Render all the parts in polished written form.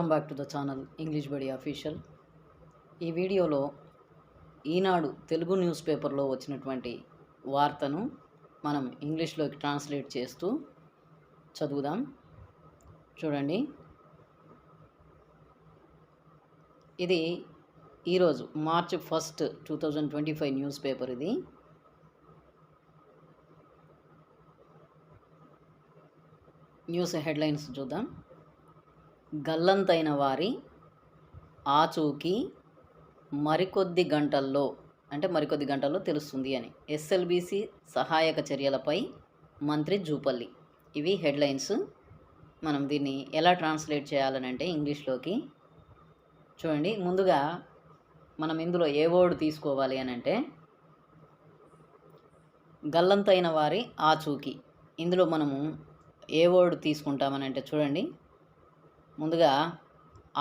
Welcome back to the channel English బడి official. ఈ వీడియోలో ఈనాడు తెలుగు న్యూస్ పేపర్లో వచ్చినటువంటి వార్తను మనం ఇంగ్లీష్లోకి ట్రాన్స్లేట్ చేస్తూ చదువుదాం. చూడండి, ఇది ఈరోజు మార్చ్ 1, 2025 న్యూస్ పేపర్. ఇది న్యూస్ హెడ్లైన్స్ చూద్దాం. గల్లంతైన వారి ఆచూకీ మరికొద్ది గంటల్లో తెలుస్తుంది అని ఎస్ఎల్బీసీ సహాయక చర్యలపై మంత్రి జూపల్లి. ఇవి హెడ్లైన్స్. మనం దీన్ని ఎలా ట్రాన్స్లేట్ చేయాలని అంటే ఇంగ్లీష్లోకి చూడండి. ముందుగా మనం ఇందులో ఏ వర్డ్ తీసుకోవాలి అని అంటే గల్లంతైన వారి ఆచూకీ. ఇందులో మనము ఏ వర్డ్ తీసుకుంటామని అంటే చూడండి, ముందుగా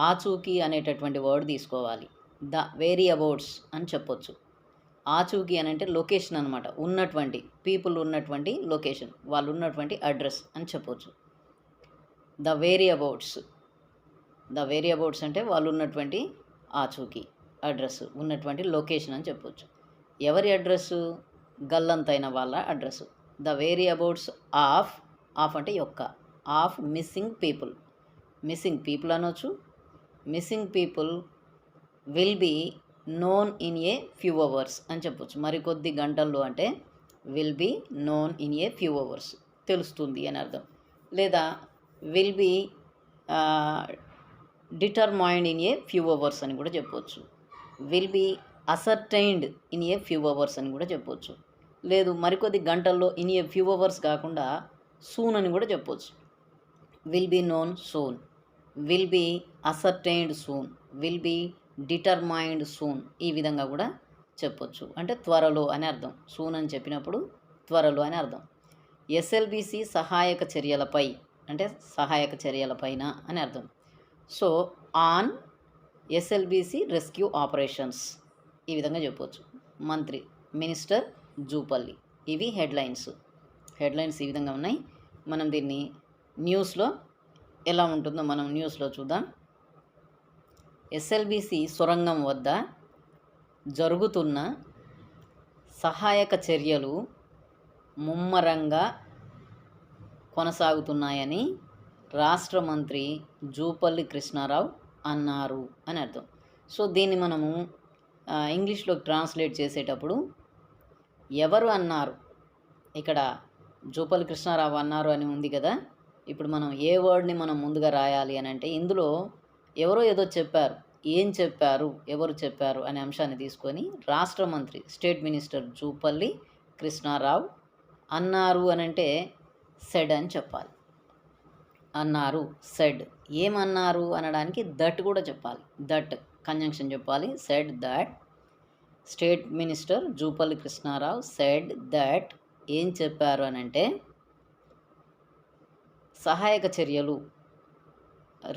ఆచూకీ అనేటటువంటి వర్డ్ తీసుకోవాలి. ద వేరియబౌట్స్ అని చెప్పొచ్చు. ఆచూకీ అని అంటే లొకేషన్ అనమాట, ఉన్నటువంటి పీపుల్ ఉన్నటువంటి లొకేషన్, వాళ్ళు ఉన్నటువంటి అడ్రస్ అని చెప్పొచ్చు. ద వేరియబౌట్స్ అంటే వాళ్ళు ఉన్నటువంటి ఆచూకీ, అడ్రస్, ఉన్నటువంటి లొకేషన్ అని చెప్పొచ్చు. ఎవరి అడ్రస్సు? గల్లంతైన వాళ్ళ అడ్రస్సు. ద వేరియబౌట్స్ ఆఫ్ అంటే యొక్క, ఆఫ్ మిస్సింగ్ పీపుల్ అనొచ్చు. Missing people will be known in a few hours అని చెప్పొచ్చు. మరికొద్ది గంటల్లో అంటే will be known in a few hours, తెలుస్తుంది అని అర్థం. లేదా will be determined in a few hours అని కూడా చెప్పొచ్చు. Will be ascertained in a few hours అని కూడా చెప్పొచ్చు. లేదు మరికొద్ది గంటల్లో ఇన్ ఏ ఫ్యూ అవర్స్ కాకుండా సూన్ అని కూడా చెప్పొచ్చు. Will be known soon, will be ascertained soon, will be determined soon, ఈ విధంగా కూడా చెప్పొచ్చు. అంటే త్వరలో అని అర్థం. సూన్ అని చెప్పినప్పుడు త్వరలో అని అర్థం. ఎస్ఎల్బీసీ సహాయక చర్యలపై అంటే సహాయక చర్యలపైన అని అర్థం. So on SLBC rescue operations, ఈ విధంగా చెప్పొచ్చు. మంత్రి మినిస్టర్ జూపల్లి. ఇవి హెడ్లైన్స్ ఈ విధంగా ఉన్నాయి. మనం దీన్ని న్యూస్లో ఎలా ఉంటుందో మనం న్యూస్లో చూద్దాం. ఎస్ఎల్బీసీ సొరంగం వద్ద జరుగుతున్న సహాయక చర్యలు ముమ్మరంగా కొనసాగుతున్నాయని రాష్ట్ర మంత్రి జూపల్లి కృష్ణారావు అన్నారు అని అర్థం. సో దీన్ని మనము ఇంగ్లీష్లోకి ట్రాన్స్లేట్ చేసేటప్పుడు ఎవరు అన్నారు, ఇక్కడ జూపల్లి కృష్ణారావు అన్నారు అని ఉంది కదా. ఇప్పుడు మనం ఏ వర్డ్ని మనం ముందుగా రాయాలి అని అంటే ఇందులో ఎవరో ఏదో చెప్పారు, ఏం చెప్పారు, ఎవరు చెప్పారు అనే అంశాన్ని తీసుకొని రాష్ట్ర మంత్రి స్టేట్ మినిస్టర్ జూపల్లి కృష్ణారావు అన్నారు అని అంటే సెడ్ అని చెప్పాలి. అన్నారు, సెడ్. ఏమన్నారు అనడానికి దట్ కూడా చెప్పాలి. దట్ కంజంక్షన్ చెప్పాలి. Said that state minister Jupally Krishna Rao said that. ఏం చెప్పారు అని అంటే సహాయక చర్యలు,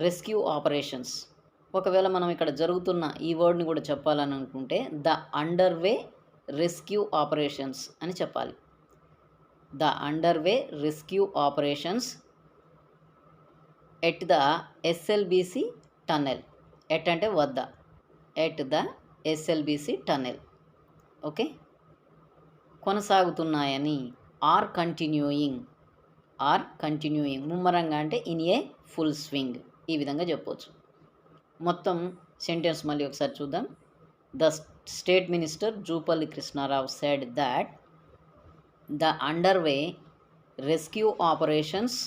రెస్క్యూ ఆపరేషన్స్. ఒకవేళ మనం ఇక్కడ జరుగుతున్న ఈ వర్డ్ని కూడా చెప్పాలని అనుకుంటే ద అండర్వే రెస్క్యూ ఆపరేషన్స్ అని చెప్పాలి. The underway rescue operations at the SLBC tunnel. At అంటే వద్ద, at the SLBC tunnel. Okay, కొనసాగుతున్నాయని. ఆర్ కంటిన్యూయింగ్ ముమ్మరంగా అంటే ఇన్ ఏ ఫుల్ స్వింగ్, ఈ విధంగా చెప్పవచ్చు. మొత్తం సెంటెన్స్ మళ్ళీ ఒకసారి చూద్దాం. The state minister Jupally Krishna Rao said that the underway rescue operations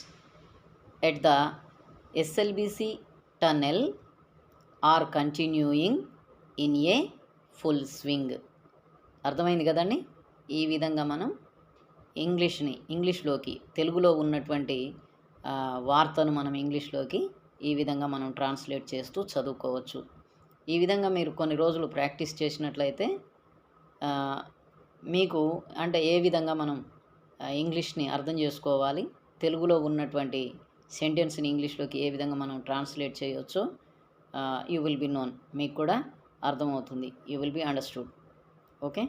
at the SLBC tunnel are continuing in a full swing. అర్థమైంది కదండి. ఈ విధంగా మనం ఇంగ్లీష్లోకి తెలుగులో ఉన్నటువంటి వార్తను మనం ఇంగ్లీష్లోకి ఈ విధంగా మనం ట్రాన్స్లేట్ చేస్తూ చదువుకోవచ్చు. ఈ విధంగా మీరు కొన్ని రోజులు ప్రాక్టీస్ చేసినట్లయితే మీకు అంటే ఏ విధంగా మనం ఇంగ్లీష్ని అర్థం చేసుకోవాలి, తెలుగులో ఉన్నటువంటి సెంటెన్స్ని ఇంగ్లీష్లోకి ఏ విధంగా మనం ట్రాన్స్లేట్ చేయవచ్చో యూ విల్ బి నోన్, మీకు కూడా అర్థమవుతుంది. You will be understood. Okay,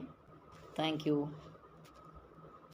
thank you.